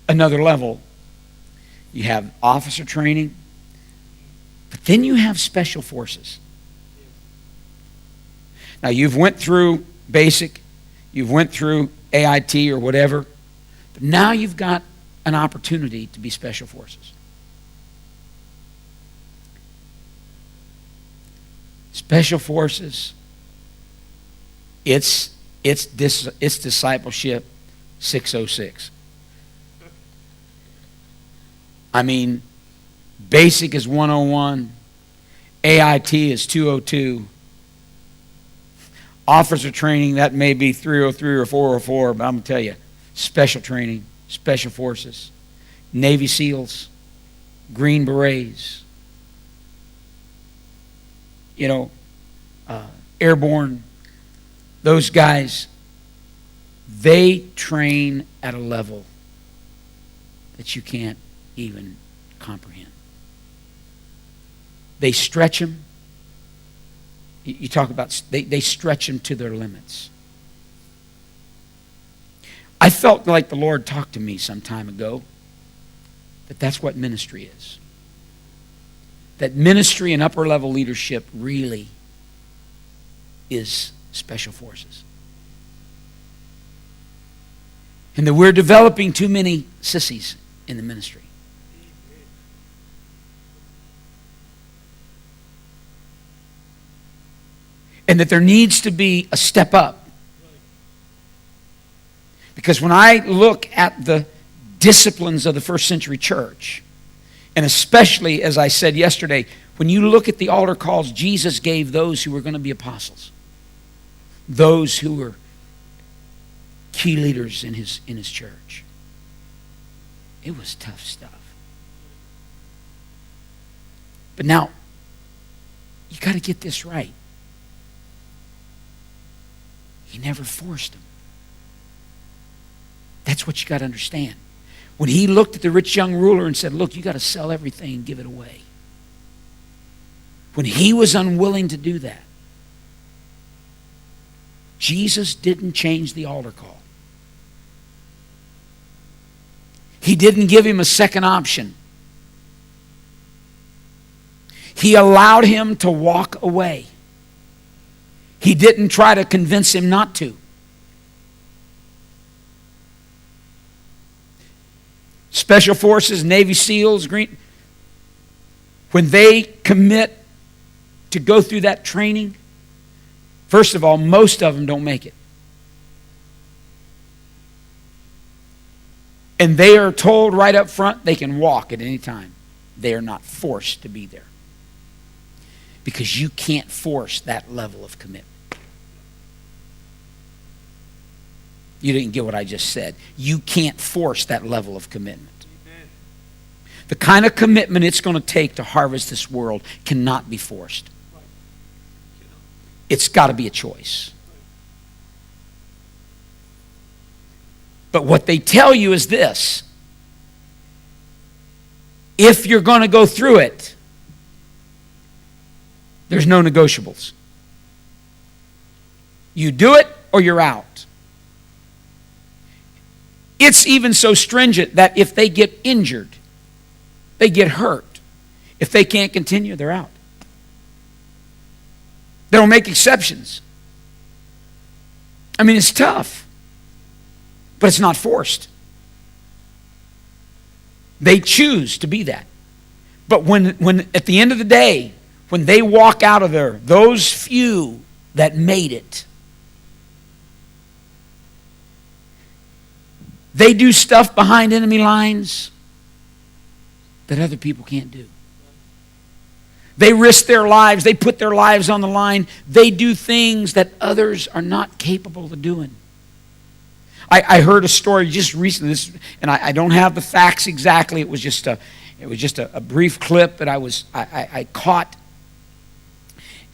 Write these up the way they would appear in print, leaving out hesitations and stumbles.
another level. You have officer training, but then you have special forces. Now you've went through basic, you've went through AIT or whatever, but now you've got an opportunity to be special forces. Special forces, it's discipleship 606. I mean, basic is 101, AIT is 202. Officer training, that may be 303 or 404, but I'm going to tell you, special training, special forces, Navy SEALs, Green Berets, airborne, those guys, they train at a level that you can't even comprehend. They stretch them. You talk about, they stretch them to their limits. I felt like the Lord talked to me some time ago that that's what ministry is. That ministry and upper level leadership really is special forces. And that we're developing too many sissies in the ministry. And that there needs to be a step up. Because when I look at the disciplines of the first century church, and especially, as I said yesterday, when you look at the altar calls Jesus gave those who were going to be apostles, those who were key leaders in his church, it was tough stuff. But now, you got to get this right. He never forced them. That's what you got to understand. When he looked at the rich young ruler and said, look, you got to sell everything and give it away. When he was unwilling to do that, Jesus didn't change the altar call. He didn't give him a second option. He allowed him to walk away. He didn't try to convince him not to. Special Forces, Navy SEALs, Green, when they commit to go through that training, first of all, most of them don't make it. And they are told right up front they can walk at any time. They are not forced to be there. Because you can't force that level of commitment. You didn't get what I just said. You can't force that level of commitment. Amen. The kind of commitment it's going to take to harvest this world cannot be forced. It's got to be a choice. But what they tell you is this. If you're going to go through it, there's no negotiables. You do it or you're out. It's even so stringent that if they get injured, they get hurt. If they can't continue, they're out. They don't make exceptions. I mean, it's tough, but it's not forced. They choose to be that. But when at the end of the day, when they walk out of there, those few that made it, they do stuff behind enemy lines that other people can't do. They risk their lives. They put their lives on the line. They do things that others are not capable of doing. I heard a story just recently, and I don't have the facts exactly. It was just a brief clip that I caught.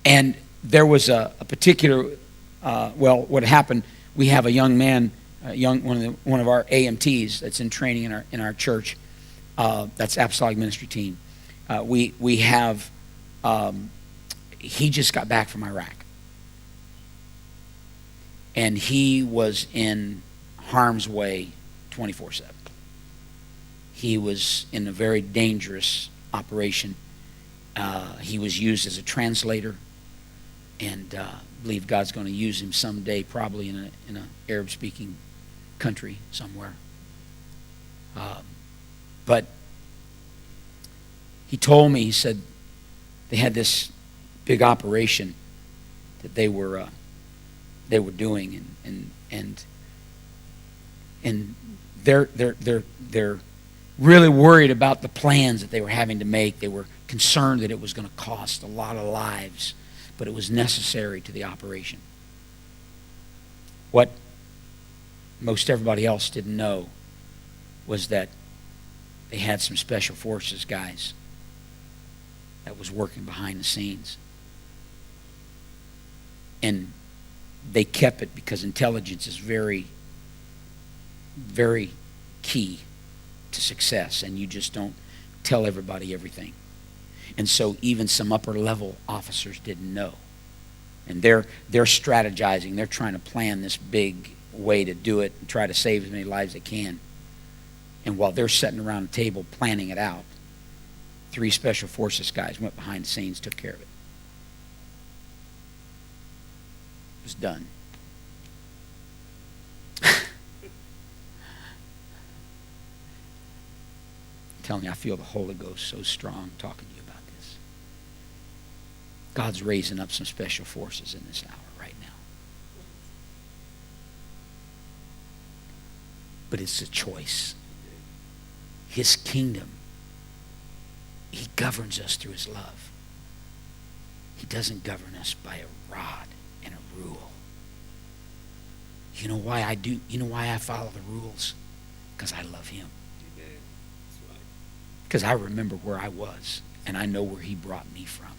And there was a particular, what happened, we have a young man, one of our AMTs that's in training in our church. That's Apostolic Ministry Team. We have, he just got back from Iraq. And he was in harm's way 24/7. He was in a very dangerous operation. He was used as a translator, and I believe God's going to use him someday, probably in an Arab-speaking country somewhere. But he told me, he said they had this big operation that they were doing, and they're really worried about the plans that they were having to make. They were concerned that it was going to cost a lot of lives, but it was necessary to the operation. What most everybody else didn't know was that they had some special forces guys that was working behind the scenes. And they kept it because intelligence is very, very key to success, and you just don't tell everybody everything. And so even some upper level officers didn't know. And they're strategizing, they're trying to plan this big way to do it and try to save as many lives as they can. And while they're sitting around the table planning it out, 3 special forces guys went behind the scenes, took care of it. It was done. I'm telling you, I feel the Holy Ghost so strong talking to you about this. God's raising up some special forces in this hour right now. But it's a choice. His kingdom, he governs us through his love. He doesn't govern us by a rod and a rule. You know why I do? You know why I follow the rules? Because I love him. Because I remember where I was, and I know where he brought me from.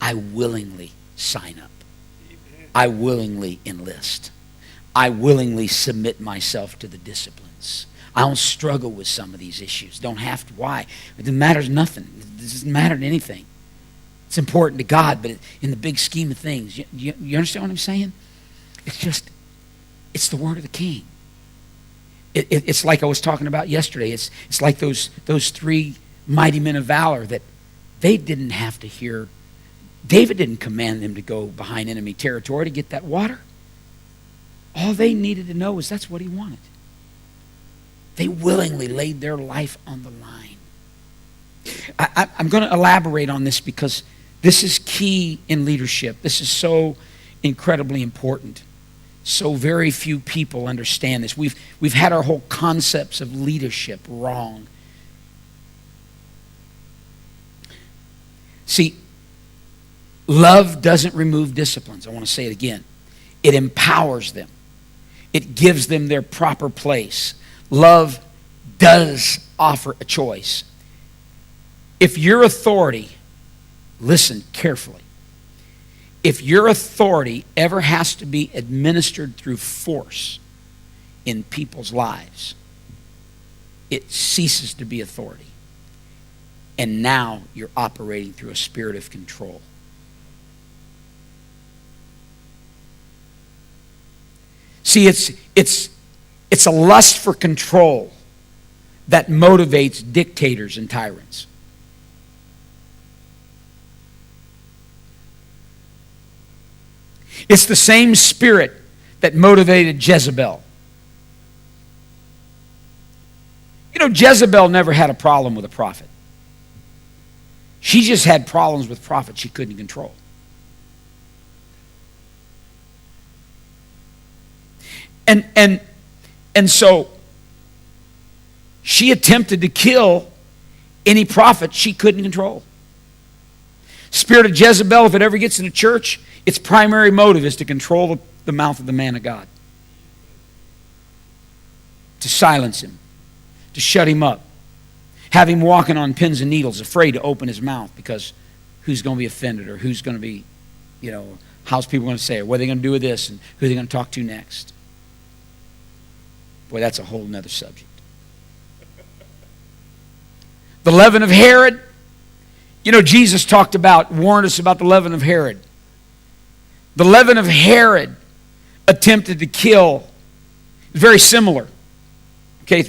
I willingly sign up. I willingly enlist. I willingly submit myself to the disciplines. I don't struggle with some of these issues. Don't have to. Why? It matters nothing. It doesn't matter to anything. It's important to God, but in the big scheme of things, you understand what I'm saying? It's the word of the King. It's like I was talking about yesterday. It's like those 3 mighty men of valor that they didn't have to hear. David didn't command them to go behind enemy territory to get that water. All they needed to know was that's what he wanted. They willingly laid their life on the line. I'm going to elaborate on this because this is key in leadership. This is so incredibly important. So very few people understand this. We've had our whole concepts of leadership wrong. See, love doesn't remove disciplines. I want to say it again. It empowers them. It gives them their proper place. Love does offer a choice. If your authority, listen carefully, if your authority ever has to be administered through force in people's lives, it ceases to be authority. And now you're operating through a spirit of control. See, it's a lust for control that motivates dictators and tyrants. It's the same spirit that motivated Jezebel. You know, Jezebel never had a problem with a prophet. She just had problems with prophets she couldn't control. And so she attempted to kill any prophet she couldn't control. Spirit of Jezebel, if it ever gets in a church, its primary motive is to control the mouth of the man of God. To silence him. To shut him up. Have him walking on pins and needles, afraid to open his mouth because who's going to be offended or who's going to be, how's people going to say it? What are they going to do with this? And who are they going to talk to next? Boy, that's a whole nother subject. The leaven of Herod. Jesus warned us about the leaven of Herod. The leaven of Herod attempted to kill, very similar.